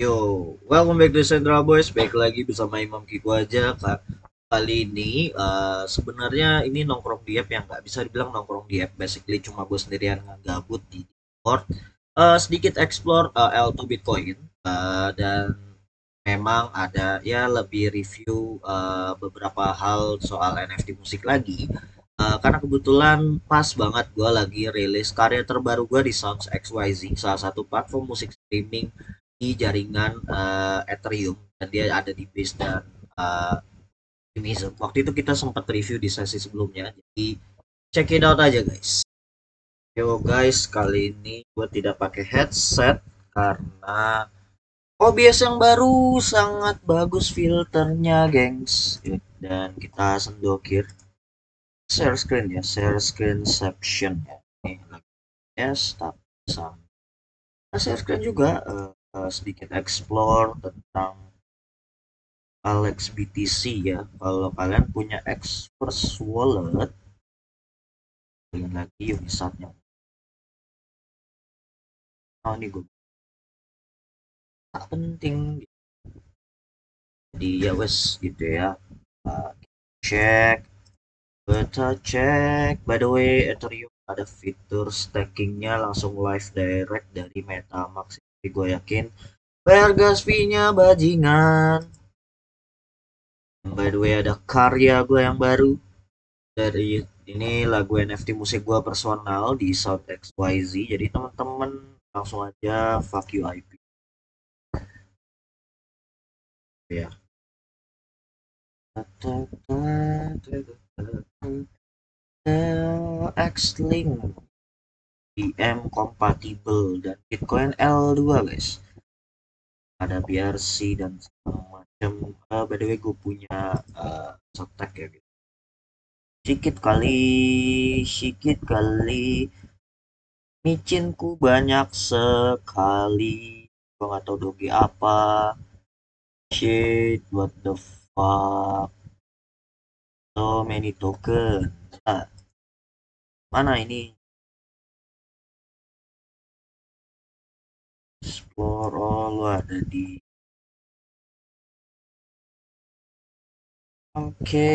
Yo, welcome back to Central Boys. Baik lagi bersama Imam Kiko aja. Kali ini sebenarnya ini nongkrong di app yang nggak bisa dibilang nongkrong di app. Basically cuma gue sendirian gabut di Discord. Sedikit explore L2 Bitcoin dan memang ada ya lebih review beberapa hal soal NFT musik lagi. Karena kebetulan pas banget gue lagi rilis karya terbaru gue di Sounds XYZ, salah satu platform musik streaming di jaringan Ethereum, dan dia ada di base dan optimism. Waktu itu kita sempat review di sesi sebelumnya, jadi check it out aja guys. Yo guys, kali ini gue tidak pakai headset karena OBS yang baru sangat bagus filternya gengs. Dan kita sendokir share screen ya, share screenception ya. Ini lagi yes, tapi sama share screen juga sedikit explore tentang Alex BTC ya. Kalau kalian punya Express Wallet, kalian lagi Unisatnya. Oh ini gue tak penting. Jadi ya wes gitu ya. Uh, Cek, kita cek. By the way, Ethereum ada fitur stackingnya langsung live direct dari MetaMask. Jadi gue yakin bayar gas fee-nya bajingan. By the way, ada karya gue yang baru dari ini lagu NFT musik gua personal di South XYZ, jadi teman-teman langsung aja fuck you IP ya. X-Link DM kompatibel dan Bitcoin L2 guys, ada BRC dan segala macam. By the way gue punya soundtrack ya gitu. Sikit kali micinku banyak sekali. Gua nggak tahu doge apa. Shit, what the fuck? So many token. Ah, mana ini? Explore all lu ada di. Oke,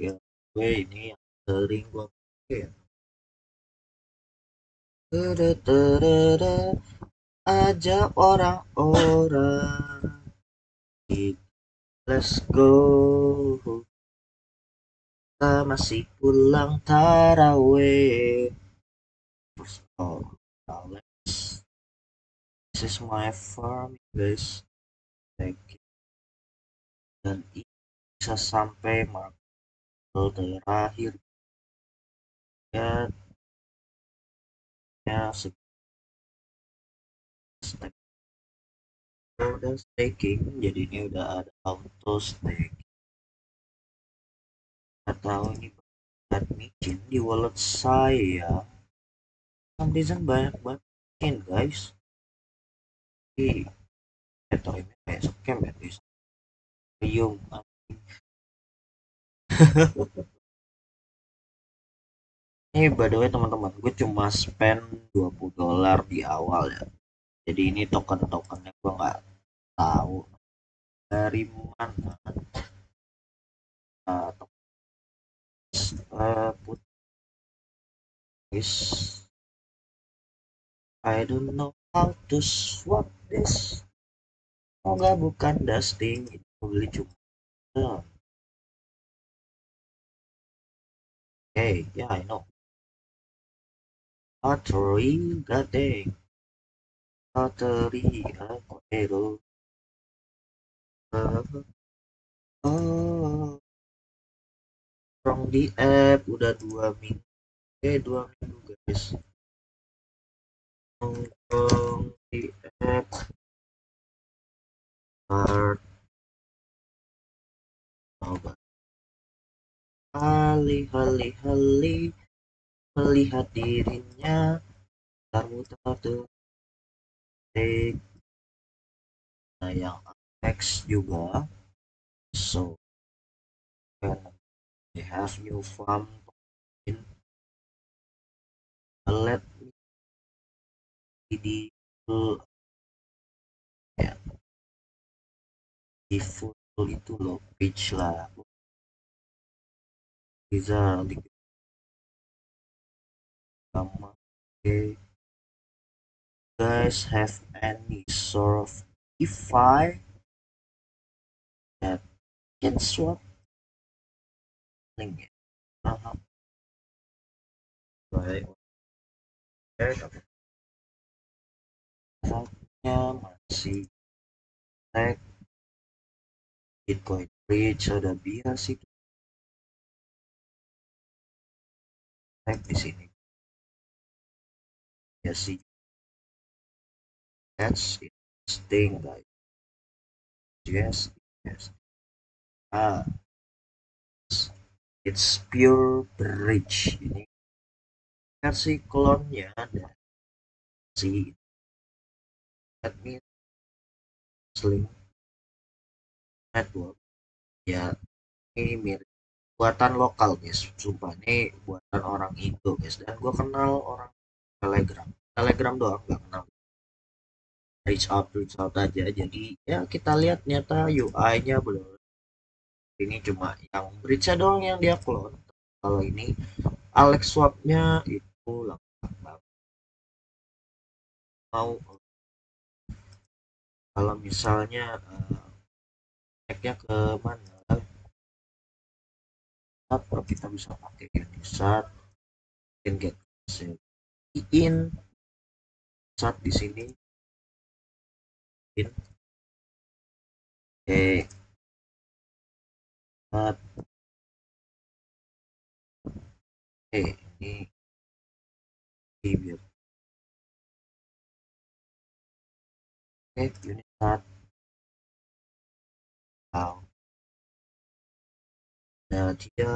ya. Gue ini yang sering gue pakai. Tada, ajak orang-orang. Let's go. Kita masih pulang taraweh. First of all, this is my farm, guys. Take it. Dan ini bisa sampai marble terakhir ya, ya stack udah staking, jadi ini udah ada auto stake. Atau ini buat micin di wallet saya. Some reason banyak banget micin guys. Di atau ini kayak scam ya di Ethereum. Ini by the way teman-teman, gue cuma spend $20 di awal ya. Jadi ini token-tokennya gue nggak tahu dari mana. Put this. I don't know how to swap this. Semoga bukan dusting. Itu beli cuma. Hey, yeah, I know. Lottery, god dang. Lottery, Cordero. Oh, strong di app udah 2 minggu. 2 minggu guys. Nongkrong di app. Start. Coba. Hali, melihat dirinya. Mutar-mutar tuh. Nah, yang Apex juga. So, when they have new farm in, let me di ya. di full itu loh page lah bisa di sama. Okay, guys have any sort of DeFi that can swap link? Uh-huh. Right. Okay, tapi masih tag Bitcoin Bridge ada biar sih tag di sini ya sih. That's interesting guys. Yes, yes. Ah, it's pure bridge. Ini versi klonnya dari si admin Sling Network. Ya, ini mirip buatan lokal guys. Sumpah ini buatan orang Indo guys. Dan gue kenal orang Telegram. Telegram doang nggak kenal. Reach out aja. Jadi ya kita lihat nyata UI-nya belum. Ini cuma yang bridge doang yang dia clone. Kalau ini Alex Swap-nya itu lengkap banget. Mau kalau misalnya hacknya ke mana? Apa kita bisa pakai Unisat, mungkin get in saat di sini in eh saat ini biar Unisat dan dia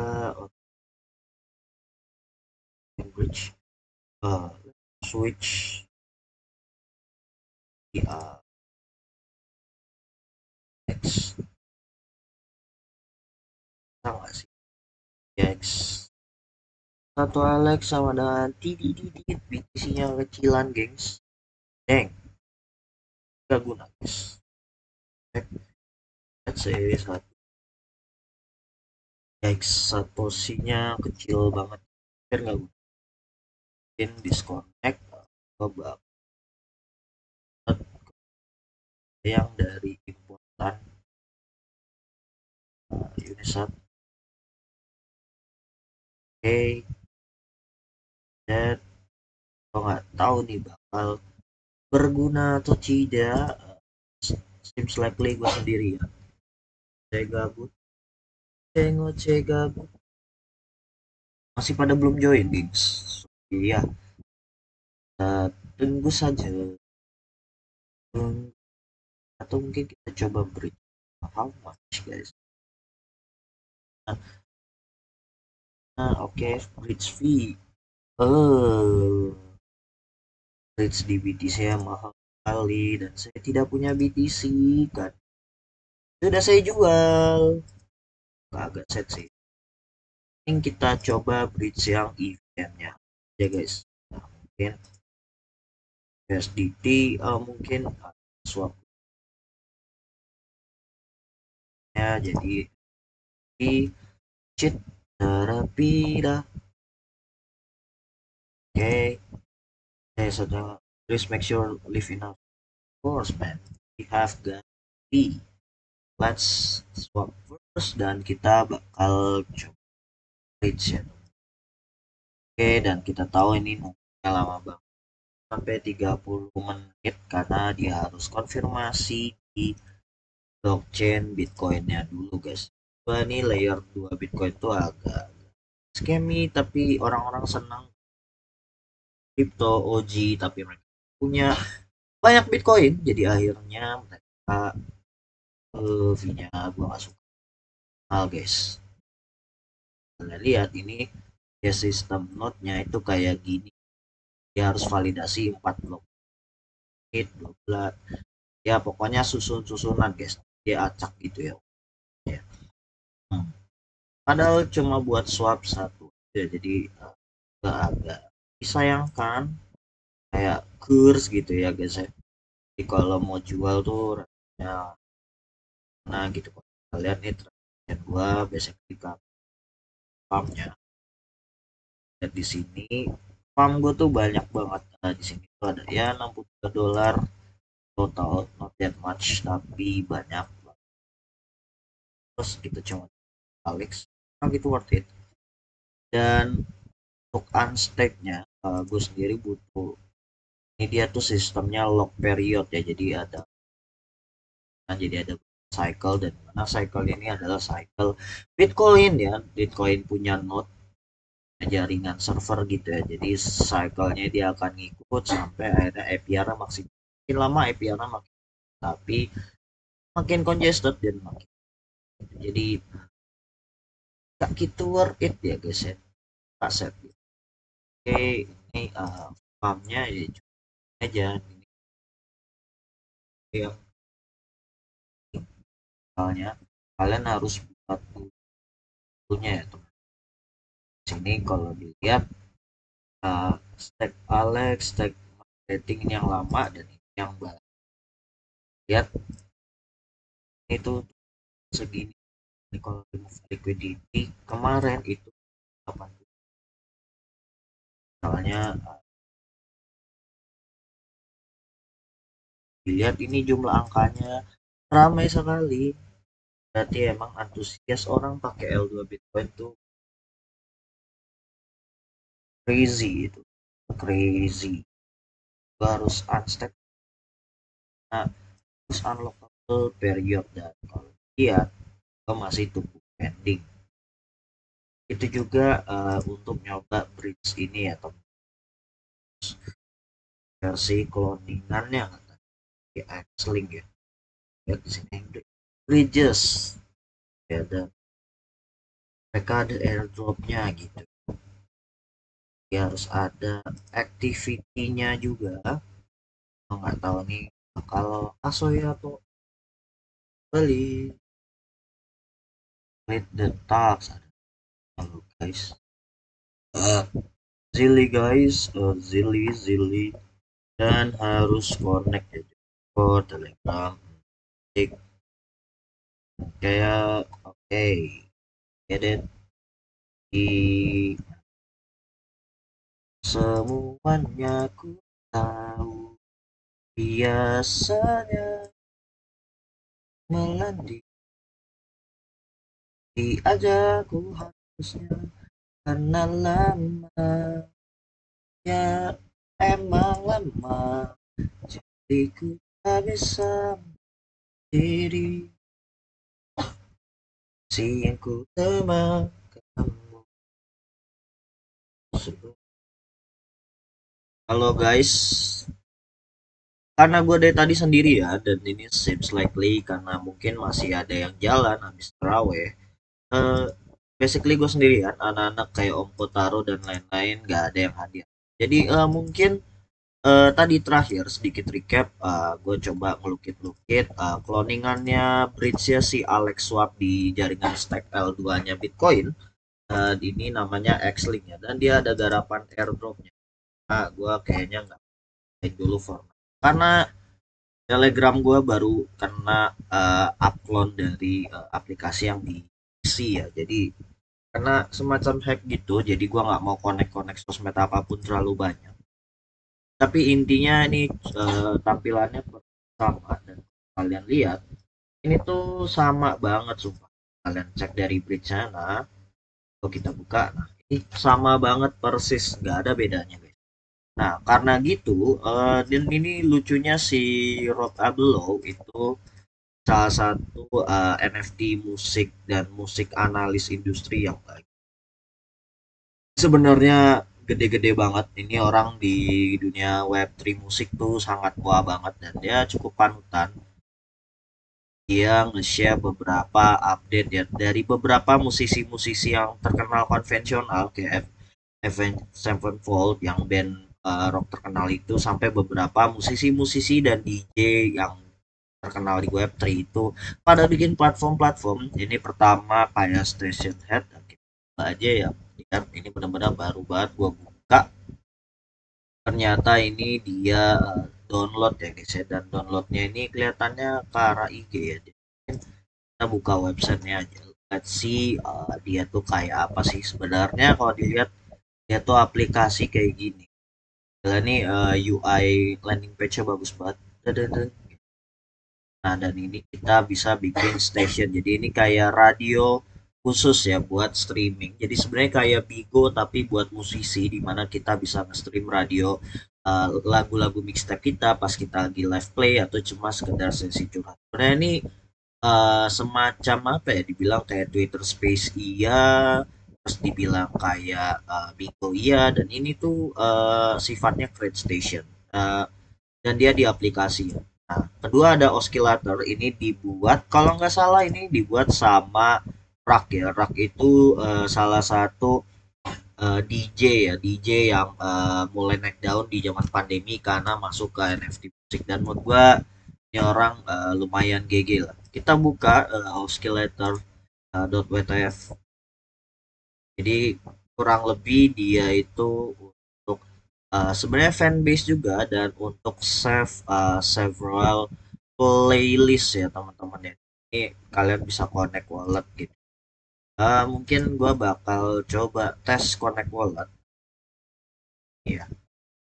language uh, switch di X sama sih X satu Alex sama dengan tidididit BTC-nya kecilan gengs deng gak guna guys let's say satu X satosinya kecil banget biar nggak mungkin disconnect coba yang dari importan Unisat okay, dan kalau nggak tahu nih bakal berguna atau tidak seems likely gue sendiri ya saya gabut ngoceh gabut masih pada belum join gigs iya tunggu saja. Atau mungkin kita coba beri how much guys oke okay. Bridge fee eh bridge di BTC yang mahal sekali dan saya tidak punya BTC kan sudah saya jual agak set sih ini kita coba bridge yang eventnya ya guys nah, mungkin USDT mungkin swap ya jadi di cheat terapi dah oke okay. Sudah please make sure live enough of course man we have got be let's swap first dan kita bakal coba bridge ya oke dan kita tahu ini nunggunya lama banget sampai 30 menit karena dia harus konfirmasi di blockchain Bitcoinnya dulu guys wah ini layer 2 Bitcoin tuh agak scammy tapi orang-orang senang crypto OG tapi mereka punya banyak Bitcoin jadi akhirnya mereka fee-nya gua gak suka mahal guys kalian lihat ini ya sistem node-nya itu kayak gini dia harus validasi 4 blok menit 12 ya pokoknya susunan guys dia acak gitu ya. Hmm. Padahal cuma buat swap satu ya, jadi agak disayangkan kayak kurs gitu ya guys ya. Jadi kalau mau jual tuh ya Nah gitu kalian nih dan gua basically pumpnya dan di sini pump gue tuh banyak banget. Nah, di sini tuh ada ya $63 total, not that much tapi banyak. Terus gitu cuma Alex, nah gitu worth it. Dan untuk unstack-nya gue sendiri butuh, ini dia tuh sistemnya lock period ya, jadi ada, nah, jadi ada cycle, dan mana cycle ini adalah cycle Bitcoin ya. Bitcoin punya node jaringan server gitu ya, jadi cycle-nya dia akan ngikut sampai akhirnya APR maksimal. Makin lama APR makin, tapi makin congested dan makin, jadi gak gitu worth it ya guys ya, aset. Oke, ini farmnya ya cuma aja ini yang misalnya kalian harus buat dulunya ya teman. Sini kalau dilihat stack Alex, stack marketing ini yang lama dan ini yang baru. Lihat itu segini. Ini kalau remove liquidity kemarin itu 80. Misalnya dilihat ini jumlah angkanya ramai sekali. Berarti emang antusias orang pakai L2 Bitcoin tuh crazy itu. Crazy. Harus unstack, nah, terus unlockable period, dan kalau lihat kita masih tunggu pending. Itu juga untuk nyoba bridge ini ya teman, versi cloningannya di X-Link ya. Lihat di sini bridges ya, dan mereka ada airdropnya gitu. Ya harus ada activity-nya juga. Nggak tahu nih kalau Asoy atau beli read the tags. Halo guys, uh, Zilly guys, Zilly, dan harus connect ya ke Telegram, tik kayak oke, get it, di semuanya ku tahu biasanya melanding diajak ku harusnya karena lama ya, emang lama jadi ku tak bisa diri si yang ku teman kamu. Halo guys, karena gue dari tadi sendiri ya, dan ini seems likely karena mungkin masih ada yang jalan habis terawih. eh Basically gue sendirian, anak-anak kayak Om Kotaro dan lain-lain gak ada yang hadir. Jadi mungkin tadi terakhir sedikit recap, gue coba ngelukit-lukit cloningannya bridge-nya si Alex Swap di jaringan stack L2-nya Bitcoin. Ini namanya X-Link ya, dan dia ada garapan airdropnya. Nah, gue kayaknya nggak main dulu format karena Telegram gue baru kena upload dari aplikasi yang di PC ya, jadi karena semacam hack gitu, jadi gue nggak mau connect sosmed apapun terlalu banyak. Tapi intinya ini tampilannya sama, dan kalian lihat ini tuh sama banget sumpah. Kalian cek dari bridge sana, kalau kita buka, nah ini sama banget persis, nggak ada bedanya guys. Nah karena gitu, dan ini lucunya si Rob Abloh itu salah satu NFT musik dan musik analis industri yang baik. Sebenarnya gede-gede banget. Ini orang di dunia Web3 musik tuh sangat wah banget, dan dia cukup panutan. Dia nge-share beberapa update ya dari beberapa musisi-musisi yang terkenal konvensional kayak Avenged Sevenfold yang band rock terkenal itu, sampai beberapa musisi-musisi dan DJ yang terkenal di Web3 itu pada bikin platform-platform. Ini pertama kayak Station Head, dan kita coba aja ya. Lihat ini benar-benar baru banget gua buka. Ternyata ini dia download ya guys ya, dan downloadnya ini kelihatannya ke arah IG ya. Kita buka websitenya aja. Let's see dia tuh kayak apa sih sebenarnya. Kalau dilihat dia tuh aplikasi kayak gini. Gila nih UI landing page-nya bagus banget. Dadadad. Nah, dan ini kita bisa bikin station. Jadi ini kayak radio khusus ya buat streaming. Jadi sebenarnya kayak Bigo tapi buat musisi di mana kita bisa nge-stream radio lagu-lagu mixtape kita pas kita lagi live play atau cuma sekedar sesi curhat. Sebenarnya ini semacam apa ya, dibilang kayak Twitter Space iya, terus dibilang kayak Bigo iya, dan ini tuh sifatnya create station. Eh, dan dia di aplikasi ya. Nah, kedua ada oscillator, ini dibuat kalau nggak salah ini dibuat sama Rak ya. Rak itu salah satu DJ ya, DJ yang mulai naik daun di zaman pandemi karena masuk ke NFT musik, dan menurut gua ini orang lumayan GG lah. Kita buka oscillator.wtf. Jadi kurang lebih dia itu untuk sebenarnya fanbase juga dan untuk save several playlist ya teman-teman ya. Ini kalian bisa connect wallet gitu. Mungkin gua bakal coba tes connect wallet. Ya,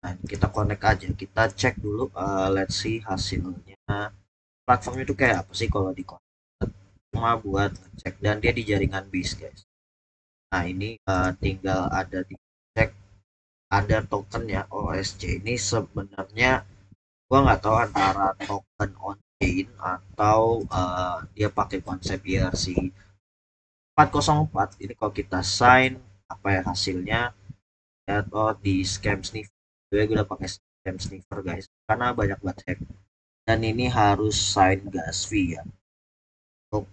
nah, kita connect aja. Kita cek dulu. Let's see hasilnya. Platform itu kayak apa sih kalau di connect? Cuma buat cek, dan dia di jaringan base guys. Nah ini tinggal ada di cek, ada tokennya OSC. Ini sebenarnya gua nggak tahu antara token on chain atau dia pakai konsep IRC 404. Ini kalau kita sign apa ya hasilnya ya, atau di scam sniffer. Gue udah pakai scam sniffer guys karena banyak banget hack, dan ini harus sign gas fee ya untuk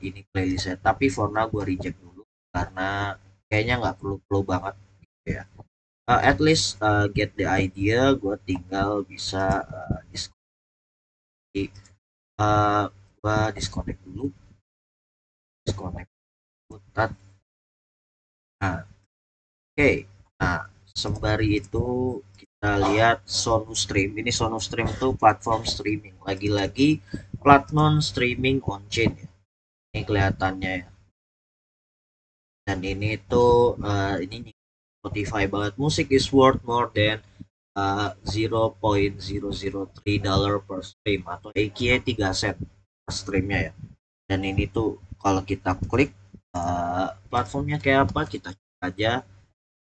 ini playlistnya, tapi for now gue reject dulu karena kayaknya nggak perlu banget gitu ya. At least get the idea, gue tinggal bisa gue disconnect dulu, disconnect putat. Nah oke, nah sembari itu kita lihat SonuStream. Ini SonuStream tuh platform streaming, lagi-lagi platform streaming on chain ya. Ini kelihatannya ya, dan ini tuh ini Spotify banget. Music is worth more than $0.003 per stream atau AKA 3 sen per streamnya ya. Dan ini tuh kalau kita klik platformnya kayak apa, kita cek aja,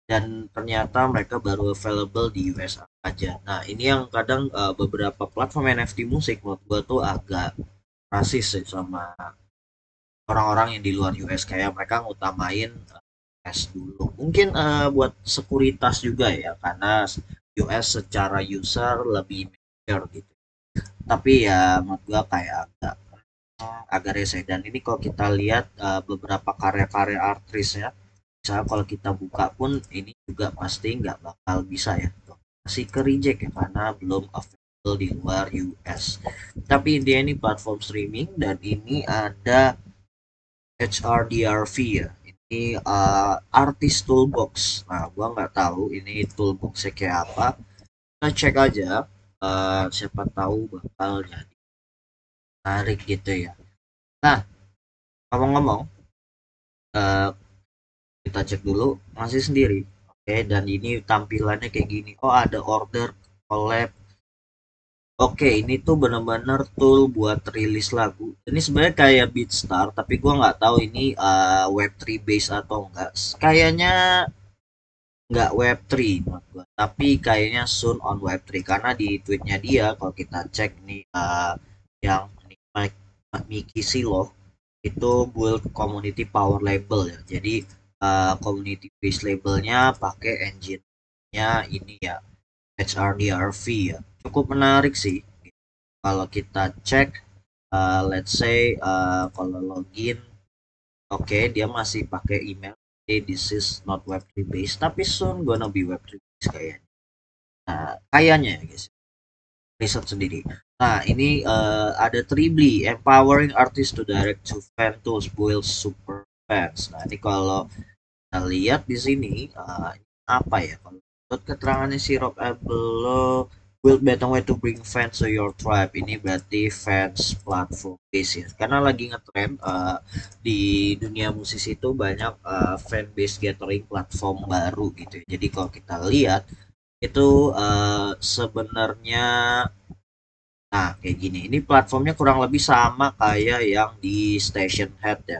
dan ternyata mereka baru available di US aja. Nah ini yang kadang beberapa platform NFT musik menurut gua tuh agak rasis sih sama orang-orang yang di luar US, kayak mereka ngutamain US dulu. Mungkin buat sekuritas juga ya, karena US secara user lebih mature gitu. Tapi ya menurut gua kayak agak rese. Dan ini kalau kita lihat beberapa karya-karya artis ya, misalnya kalau kita buka pun ini juga pasti nggak bakal bisa ya, masih ke reject ya karena belum available di luar US. Tapi intinya ini platform streaming, dan ini ada HRDRV ya. Ini artis toolbox. Nah, gua nggak tahu ini toolboxnya kayak apa. Kita cek aja. Siapa tahu bakal jadi menarik gitu ya. Nah, ngomong-ngomong, eh, kita cek dulu masih sendiri. Oke, dan ini tampilannya kayak gini. Oh, ada order collab. Oke, ini tuh bener-bener tool buat rilis lagu. Ini sebenarnya kayak Beatstar, tapi gua nggak tahu ini Web3 base atau enggak. Kayaknya nggak Web3 menurut gua, tapi kayaknya soon on Web3 karena di tweetnya dia kalau kita cek nih yang Miki Silo itu build community power label ya. Jadi community base labelnya pakai engine-nya ini ya, HRDRV ya. Cukup menarik sih. Kalau kita cek, let's say kalau login, oke, dia masih pakai email. Okay, this is not Web3 based, tapi soon gonna be Web3 based kayaknya. Nah, kayaknya ya guys, riset sendiri. Nah, ini ada Tribly, empowering artists to direct to fan tools, build super fans. Nah, ini kalau kita lihat di sini apa ya? Kalau menurut keterangannya si Rob Abelo, Build better way to bring fans to your tribe. Ini berarti fans platform base ya. Karena lagi ngetrend di dunia musisi itu banyak fan base gathering platform baru gitu ya. Jadi kalau kita lihat itu sebenarnya nah kayak gini. Ini platformnya kurang lebih sama kayak yang di Station Head ya.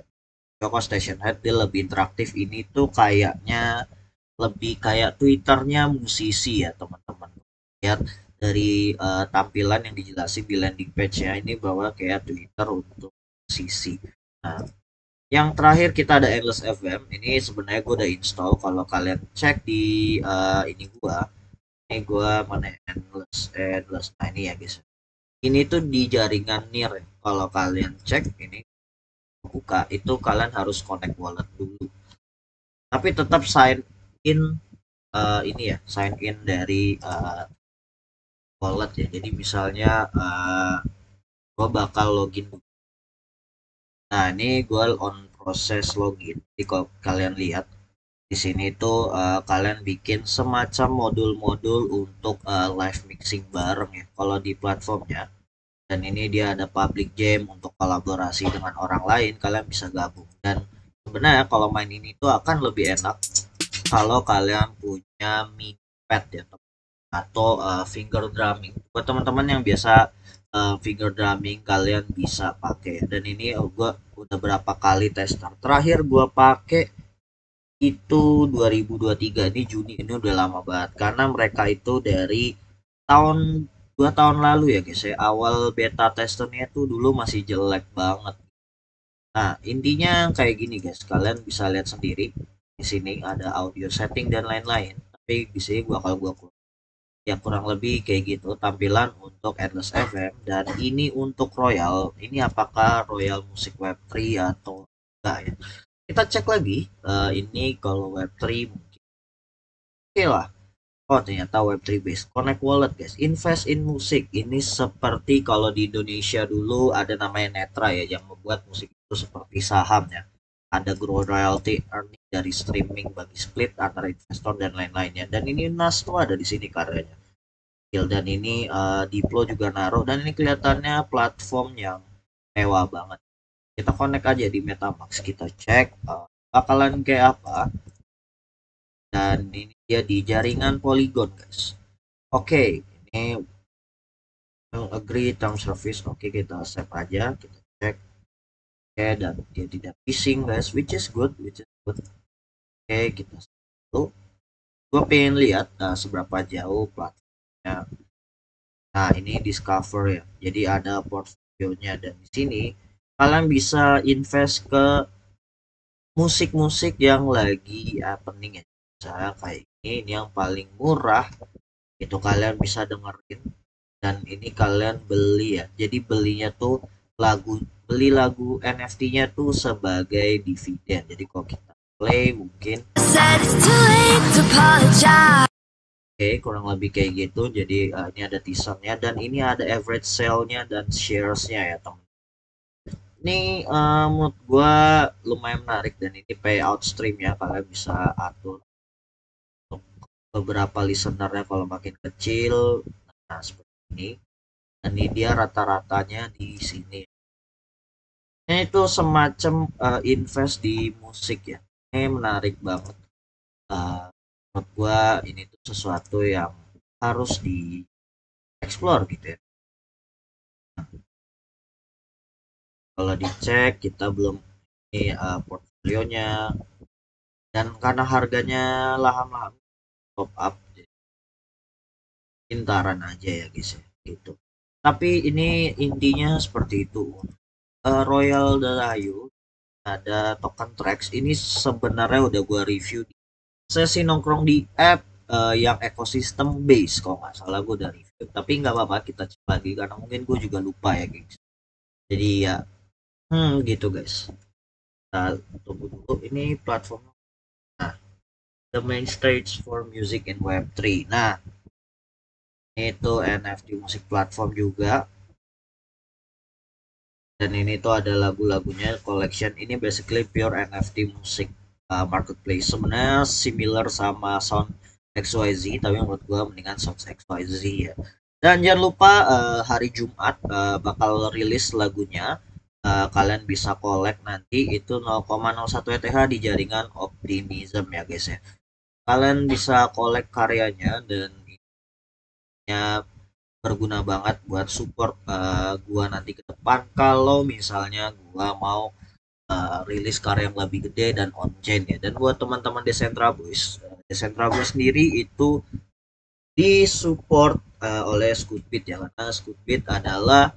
Joko Station Head dia lebih interaktif. Ini tuh kayaknya lebih kayak Twitternya musisi ya teman-teman. Lihat dari tampilan yang dijelasin di landing page-nya ini bahwa kayak Twitter untuk musisi. Nah, yang terakhir kita ada Endless FM. Ini sebenarnya gue udah install. Kalau kalian cek di ini gua mana Endless Endless. Nah ini ya guys. Ini tuh di jaringan NIR ya. Kalau kalian cek ini buka itu kalian harus connect wallet dulu. Tapi tetap sign in ini ya sign in dari wallet ya. Jadi misalnya gue bakal login. Nah ini gue on proses login. Jadi kalau kalian lihat di sini tuh kalian bikin semacam modul-modul untuk live mixing bareng ya. Kalau di platformnya dan ini dia ada public jam untuk kolaborasi dengan orang lain kalian bisa gabung dan sebenarnya kalau main ini tuh akan lebih enak kalau kalian punya mini pad ya atau finger drumming buat teman-teman yang biasa finger drumming kalian bisa pakai dan ini gua udah berapa kali tester terakhir gua pakai itu 2023 ini Juni ini udah lama banget karena mereka itu dari tahun 2 tahun lalu ya guys ya awal beta testernya tuh dulu masih jelek banget. Nah intinya kayak gini guys kalian bisa lihat sendiri di sini ada audio setting dan lain-lain tapi di sini gua ya kurang lebih kayak gitu tampilan untuk Endless FM dan ini untuk Royal ini apakah Royal Music Web 3 atau enggak ya kita cek lagi ini kalau Web 3 mungkin oke lah. Oh ternyata Web3 base. Connect Wallet guys. Invest in musik. Ini seperti kalau di Indonesia dulu ada namanya Netra ya yang membuat musik itu seperti saham ya. Ada grow royalty earning dari streaming bagi split antara investor dan lain-lainnya. Dan ini NAS tuh ada di sini karyanya. Dan ini Diplo juga naruh dan ini kelihatannya platform yang mewah banget. Kita connect aja di MetaMask kita cek bakalan kayak apa dan ini dia di jaringan Polygon guys. Oke, ini agree term service. Oke, kita save aja, kita cek. Oke, dan dia tidak phishing guys, which is good, Oke, kita save. Gue pengen lihat seberapa jauh platformnya. Nah, ini discover ya. Jadi ada portfolionya dan di sini kalian bisa invest ke musik-musik yang lagi happening ya. Misalnya kayak ini yang paling murah itu kalian bisa dengerin dan ini kalian beli ya jadi belinya tuh beli lagu NFT-nya tuh sebagai dividen jadi kalau kita play mungkin oke kurang lebih kayak gitu jadi ini ada teasernya dan ini ada average sale-nya dan shares-nya ya teman ini menurut gua lumayan menarik dan ini payout stream ya kalian bisa atur untuk beberapa listenernya kalau makin kecil nah seperti ini dan ini dia rata-ratanya di sini. Ini itu semacam invest di musik ya. Ini menarik banget. Menurut gua ini tuh sesuatu yang harus di explore gitu ya. Kalau dicek kita belum ini portfolionya dan karena harganya laham-laham top up pintaran aja ya guys ya gitu. Tapi ini intinya seperti itu. Royal Dalayu ada token tracks ini sebenarnya udah gua review di sesi nongkrong di app yang ekosistem base kalau nggak salah gue udah review tapi nggak apa-apa kita cek lagi karena mungkin gue juga lupa ya guys jadi ya gitu guys kita tunggu dulu ini platform nah the main stage for music in web 3 nah itu NFT musik platform juga dan ini tuh ada lagu-lagunya collection ini basically pure NFT musik marketplace sebenarnya similar sama Sound XYZ tapi menurut gua mendingan Sound XYZ ya Dan jangan lupa hari Jumat bakal rilis lagunya. Kalian bisa collect nanti itu 0,01 ETH di jaringan Optimism ya guys ya. Kalian bisa collect karyanya dan ini berguna banget buat support gua nanti ke depan kalau misalnya gua mau rilis karya yang lebih gede dan on chain ya. Dan buat teman-teman Decentra Boys, Decentra Boys sendiri itu disupport oleh Scootbit ya, karena Scootbit adalah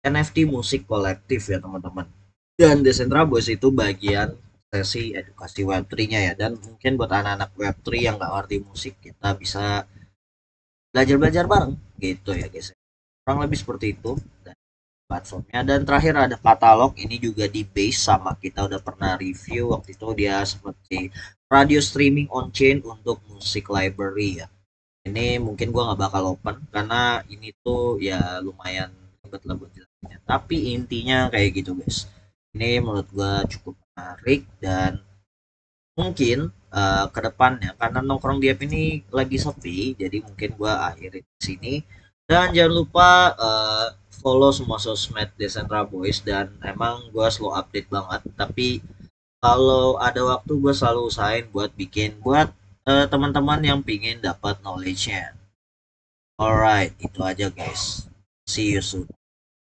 NFT musik kolektif ya teman-teman. Dan Decentra Boys itu bagian sesi edukasi Web3-nya ya. Dan mungkin buat anak-anak Web3 yang nggak ngerti musik, kita bisa belajar-belajar bareng gitu ya guys. Kurang lebih seperti itu dan platformnya. Dan terakhir ada katalog, ini juga di base sama kita udah pernah review waktu itu, dia seperti radio streaming on chain untuk musik library ya. Ini mungkin gua nggak bakal open karena ini tuh ya lumayan ribet lah buat jelasnya, tapi intinya kayak gitu guys. Ini menurut gua cukup menarik dan mungkin ke depannya karena nongkrong di app ini lagi sepi, jadi mungkin gua akhirin di sini. Dan jangan lupa follow semua sosmed Decentra Boys, dan emang gua slow update banget, tapi kalau ada waktu gue selalu usahain buat bikin buat teman-teman yang pingin dapat knowledge-nya. Alright, itu aja guys. See you soon.